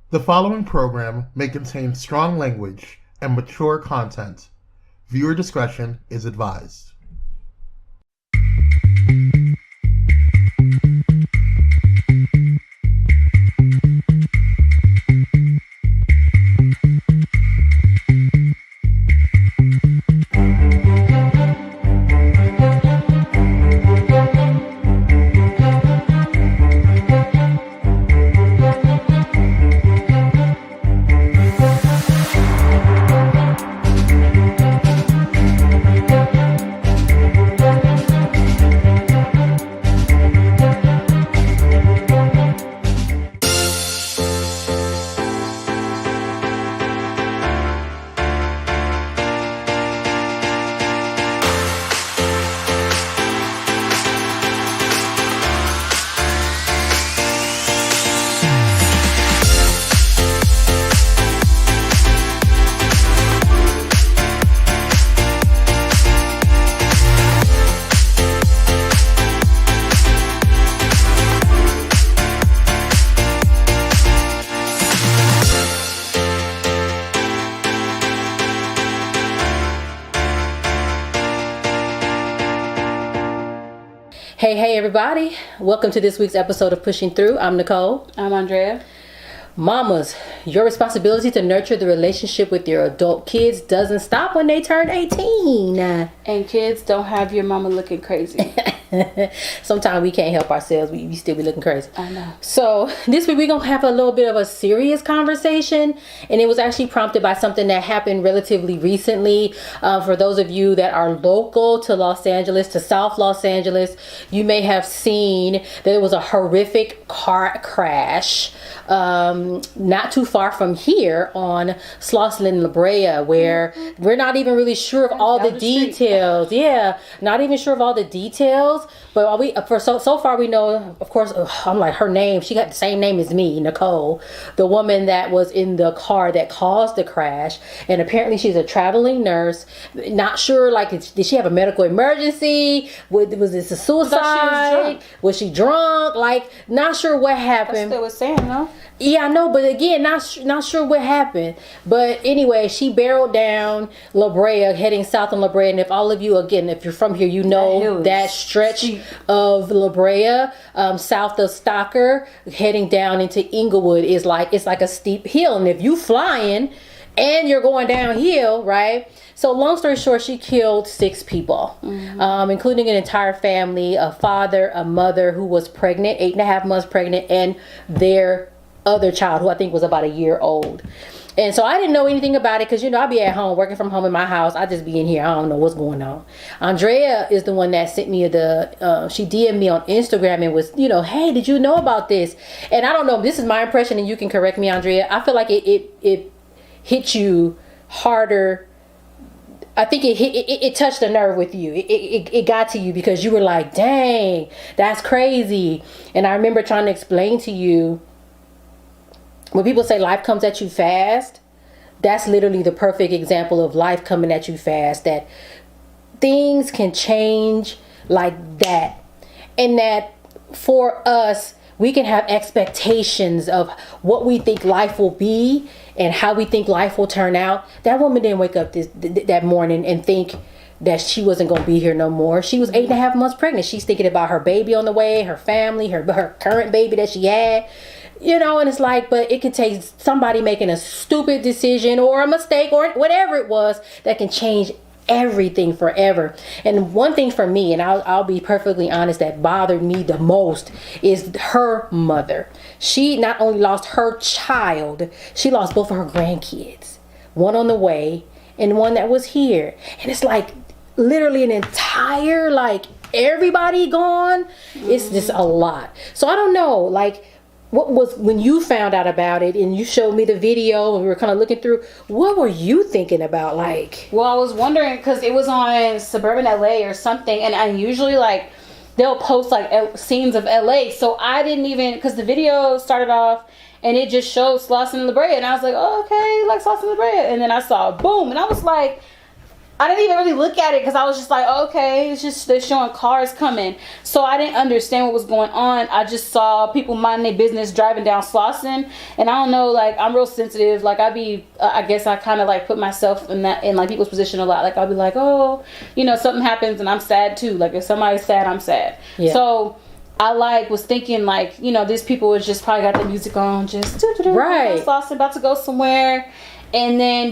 The following program may contain strong language and mature content. Viewer discretion is advised. Hey everybody, welcome to this week's episode of Pushing Through. I'm Nicole. I'm Andrea. Mamas, your responsibility to nurture the relationship with your adult kids doesn't stop when they turn 18. And kids, don't have your mama looking crazy. Sometimes we can't help ourselves. We still be looking crazy. I know. So this week we're going to have a little bit of a serious conversation. And it was actually prompted by something that happened relatively recently. For those of you that are local to Los Angeles, to South Los Angeles, you may have seen that it was a horrific car crash not too far from here on Slauson and La Brea, where we're not even really sure of all the details. Yeah, not even sure of all the details. But so far we know, of course, I'm like, her name, she got the same name as me, Nicole, the woman that was in the car that caused the crash. And apparently she's a traveling nurse. Not sure, like, did she have a medical emergency? Was this a suicide? Was she drunk? Like, not sure what happened. That's what was saying, no? Yeah, I know, but again, not sure what happened. But anyway, she barreled down La Brea, heading south on La Brea. And if all of you, again, if you're from here, you know that stretch of La Brea, south of Stocker, heading down into Inglewood is like, it's like a steep hill. And if you flying and you're going downhill, right? So long story short, she killed 6 people, including an entire family, a father, a mother who was pregnant, 8.5 months pregnant, and their other child, who I think was about a year old. And so I didn't know anything about it because, you know, I'll be at home working from home in my house. I just be in here. I don't know what's going on. Andrea is the one that sent me she DM'd me on Instagram and was, you know, hey, did you know about this? And I don't know. This is my impression and you can correct me, Andrea. I feel like it hit you harder. I think it touched a nerve with you. It got to you because you were like, dang, that's crazy. And I remember trying to explain to you, when people say life comes at you fast, that's literally the perfect example of life coming at you fast. That things can change like that. And that for us, we can have expectations of what we think life will be and how we think life will turn out. That woman didn't wake up that morning and think that she wasn't going to be here no more. She was 8.5 months pregnant. She's thinking about her baby on the way, her family, her current baby that she had. You know, and it's like, but it could take somebody making a stupid decision or a mistake or whatever it was that can change everything forever. And one thing for me, and I'll be perfectly honest, that bothered me the most is her mother. She not only lost her child, she lost both of her grandkids. One on the way and one that was here. And it's like literally an entire, like, everybody gone. It's just a lot. So I don't know, like, what was, when you found out about it and you showed me the video and we were kind of looking through, what were you thinking about? Like, well, I was wondering because it was on Suburban LA or something, and I usually, like, they'll post like scenes of LA, so I didn't even, because the video started off and it just showed Slauson and La Brea, and I was like, oh, okay, like Slauson and La Brea, and then I saw boom, and I was like, I didn't even really look at it because I was just like, oh, okay, it's just they're showing cars coming. So I didn't understand what was going on. I just saw people minding their business driving down Slauson, and I don't know, like, I'm real sensitive. Like, I guess I kind of like put myself in like people's position a lot. Like, I'll be like, oh, you know, something happens and I'm sad too. Like, if somebody's sad, I'm sad. Yeah. So I like was thinking like, you know, these people was just probably got the music on, just right, Slauson, about to go somewhere. And then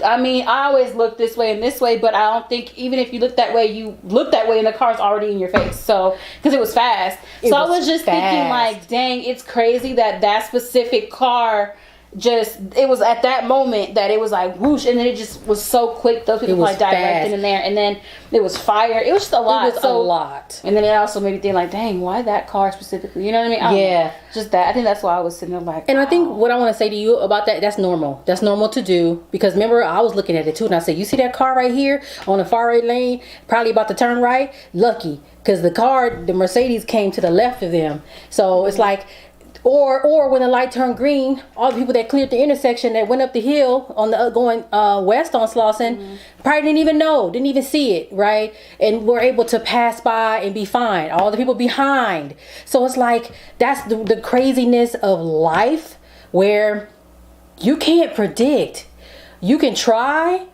I always look this way and this way, but I don't think even if you look that way, you look that way and the car's already in your face. So, because it was fast. I was just thinking like, dang, it's crazy that specific car it was at that moment that it was like whoosh, and then it just was so quick. Those people probably died right then and there, and then it was fire. It was just a lot. It was a lot. And then it also made me think like, dang, why that car specifically? You know what I mean? Yeah. Just that. I think that's why I was sitting there like. And I think what I want to say to you about that's normal. That's normal to do, because remember I was looking at it too, and I said, you see that car right here on the far right lane, probably about to turn right. Lucky, because the Mercedes came to the left of them. So it's like. Or when the light turned green, all the people that cleared the intersection that went up the hill on the going west on Slauson probably didn't even see it, right? And were able to pass by and be fine. All the people behind. So it's like that's the craziness of life, where you can't predict. You can try.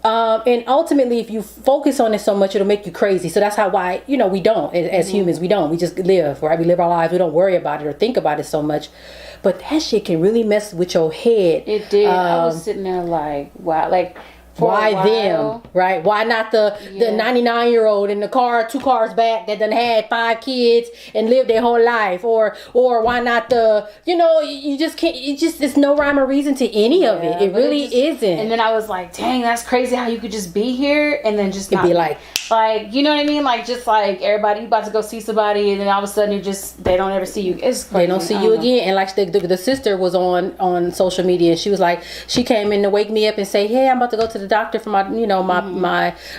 And ultimately, if you focus on it so much, it'll make you crazy. So that's why we don't, as humans, we don't. We just live, right? We live our lives. We don't worry about it or think about it so much. But that shit can really mess with your head. It did. I was sitting there like, wow, like. Why them, right? Why not the 99-year-old in the car 2 cars back that done had 5 kids and lived their whole life, or why not you just can't. It's no rhyme or reason to any of it. It really isn't. And then I was like, dang, that's crazy how you could just be here and then just not be like, you know what I mean? Like, just like everybody, you about to go see somebody, and then all of a sudden they don't ever see you. It's crazy. They don't see you again. And like the sister was on social media, and she was like, she came in to wake me up and say, hey, I'm about to go to the doctor for my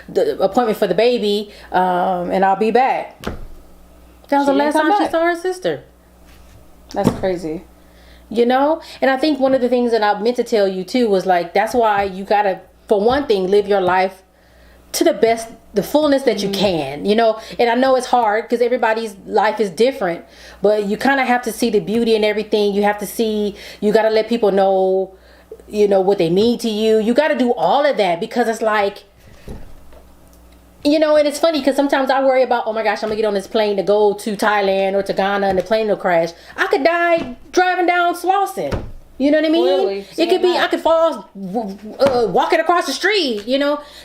the appointment for the baby, and I'll be back. That was the last time she saw her sister. That's crazy. And I think one of the things that I meant to tell you too was like, that's why you gotta, for one thing, live your life to the fullness that you can, and I know it's hard because everybody's life is different, but you kind of have to see the beauty in everything. You gotta let people know what they mean to you. You got to do all of that, because it's like, and it's funny because sometimes I worry about, oh my gosh, I'm gonna get on this plane to go to Thailand or to Ghana and the plane will crash. I could die driving down Slauson. You know what I mean? Clearly, it could be, I could fall walking across the street,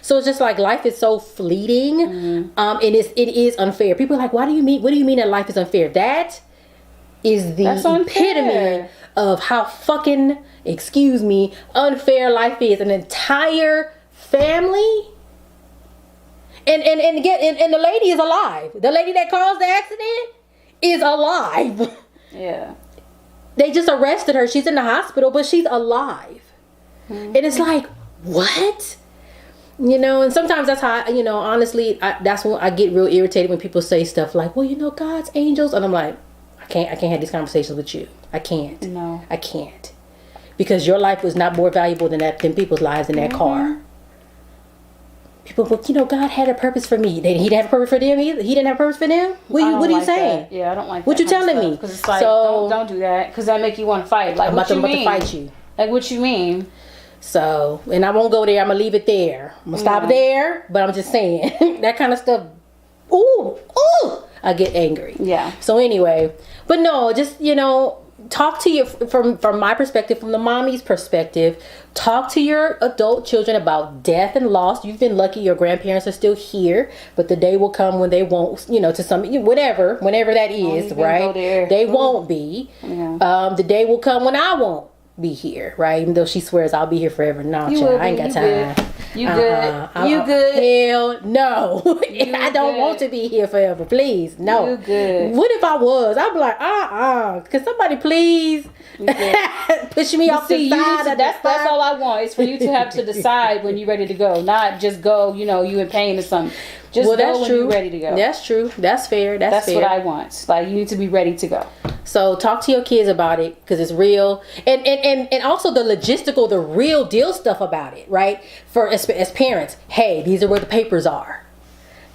So it's just like, life is so fleeting. And it is unfair. People are like, what do you mean that life is unfair? That is the epitome of how fucking, unfair life is. An entire family, and the lady is alive. The lady that caused the accident is alive. Yeah. They just arrested her. She's in the hospital, but she's alive. And it's like, what? And sometimes that's how, honestly, that's when I get real irritated when people say stuff like, well, God's angels. And I'm like, I can't have these conversations with you. I can't. No. I can't. Because your life was not more valuable than people's lives in that car. People, God had a purpose for me. He didn't have a purpose for them either. He didn't have a purpose for them. What are you saying? Yeah, I don't like that. What you telling me? Because it's like, don't do that. Because that make you want to fight. Like, what you mean? I'm about to fight you. Like, what you mean? So, and I won't go there. I'm gonna leave it there. I'm gonna stop there. But I'm just saying that kind of stuff. Ooh, I get angry. Yeah. So anyway, but no, just talk to your from my perspective, from the mommy's perspective. Talk to your adult children about death and loss. You've been lucky; your grandparents are still here, but the day will come when they won't. To some whenever that is, right? They won't be. Yeah. The day will come when I won't be here, right? Even though she swears I'll be here forever. No, child, I ain't got time. You good? You good? Hell no. I don't want to be here forever. Please, no. You good? What if I was? I'd be like, Can somebody please push me off the side? That's all I want. Is for you to have to decide when you're ready to go, not just go. You in pain or something. Just well, go that's when true. you're ready to go. That's true. That's fair. That's fair. What I want. Like, you need to be ready to go. So talk to your kids about it because it's real, and also the logistical, the real deal stuff about it, right? For as parents, hey, these are where the papers are.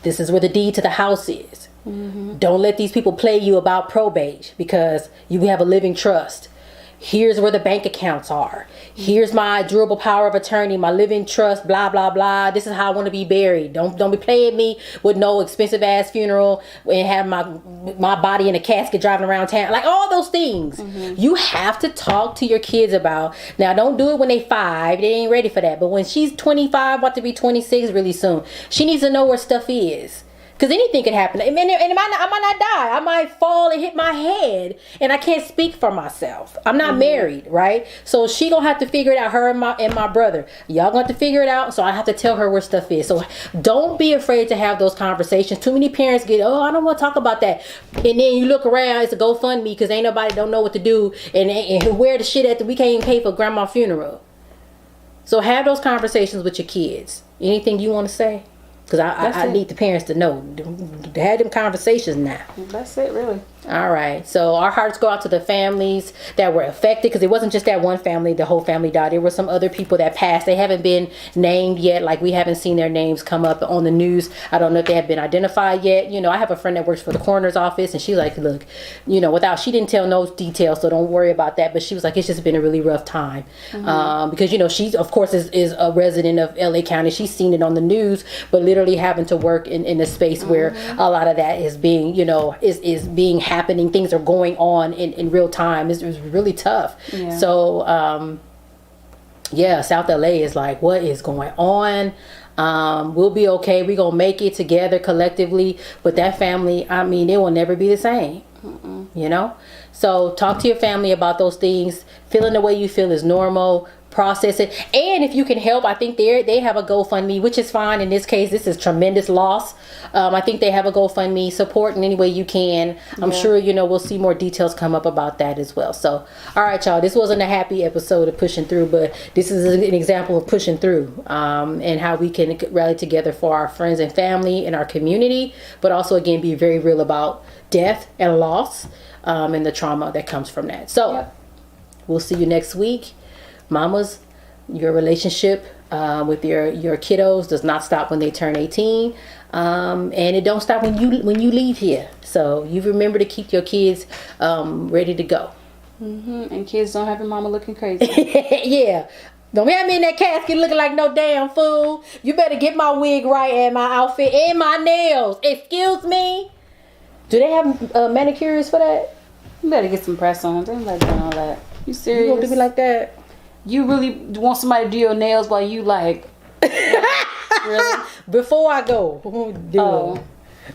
This is where the deed to the house is. Mm-hmm. Don't let these people play you about probate because you have a living trust. Here's where the bank accounts are. Here's my durable power of attorney, my living trust, blah, blah, blah. This is how I want to be buried. Don't be playing me with no expensive ass funeral and have my body in a casket driving around town. Like all those things. Mm-hmm. You have to talk to your kids about. Now, don't do it when they 5. They ain't ready for that. But when she's 25, about to be 26 really soon, she needs to know where stuff is. Because anything could happen. And I might not die. I might fall and hit my head. And I can't speak for myself. I'm not married, right? So she going to have to figure it out. Her and my brother. Y'all going to have to figure it out. So I have to tell her where stuff is. So don't be afraid to have those conversations. Too many parents get, oh, I don't want to talk about that. And then you look around. It's a GoFundMe because ain't nobody don't know what to do. And where the shit at we can't even pay for grandma's funeral. So have those conversations with your kids. Anything you want to say? Because I need the parents to know. To have them conversations now. That's it, really. All right. So our hearts go out to the families that were affected. Because it wasn't just that one family. The whole family died. There were some other people that passed. They haven't been named yet. Like we haven't seen their names come up on the news. I don't know if they have been identified yet. You know, I have a friend that works for the coroner's office. And she's like, look, you know, she didn't tell no details. So don't worry about that. But she was like, it's just been a really rough time. Mm-hmm. Because, you know, she, of course, is a resident of LA County. She's seen it on the news. But literally having to work in a space where a lot of that is being, you know, is being happening. Things are going on in real time. It's really tough. Yeah. So South LA is like, what is going on? We'll be okay. We're gonna make it together collectively. But that family, I mean, it will never be the same. You know. So talk to your family about those things. Feeling the way you feel is normal. Process it, and if you can help, I think they have a GoFundMe, which is fine. In this case, this is tremendous loss. I think they have a GoFundMe. Support in any way you can. I'm sure, you know, we'll see more details come up about that as well. So, all right, y'all, this wasn't a happy episode of pushing through, but this is an example of pushing through, and how we can rally together for our friends and family and our community, but also again be very real about death and loss, and the trauma that comes from that. So we'll see you next week. Mamas, your relationship with your kiddos does not stop when they turn 18, and it don't stop when you leave here. So you remember to keep your kids ready to go. And kids don't have your mama looking crazy. Yeah. Don't have me in that casket looking like no damn fool. You better get my wig right and my outfit and my nails. Excuse me. Do they have manicures for that? You better get some press-ons. They don't like doing all that. You serious? You gonna do me like that? You really want somebody to do your nails while you like really? Before I go.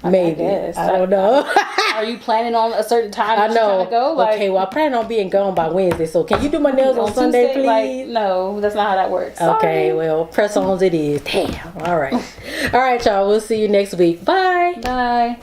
Maybe. I don't know. Are you planning on a certain time I know. To go? Like, okay, well I plan on being gone by Wednesday, so can you do my nails on Sunday, Tuesday, please? Like, no, that's not how that works. Okay, well, press-ons it is. Damn. All right. All right, y'all. We'll see you next week. Bye. Bye.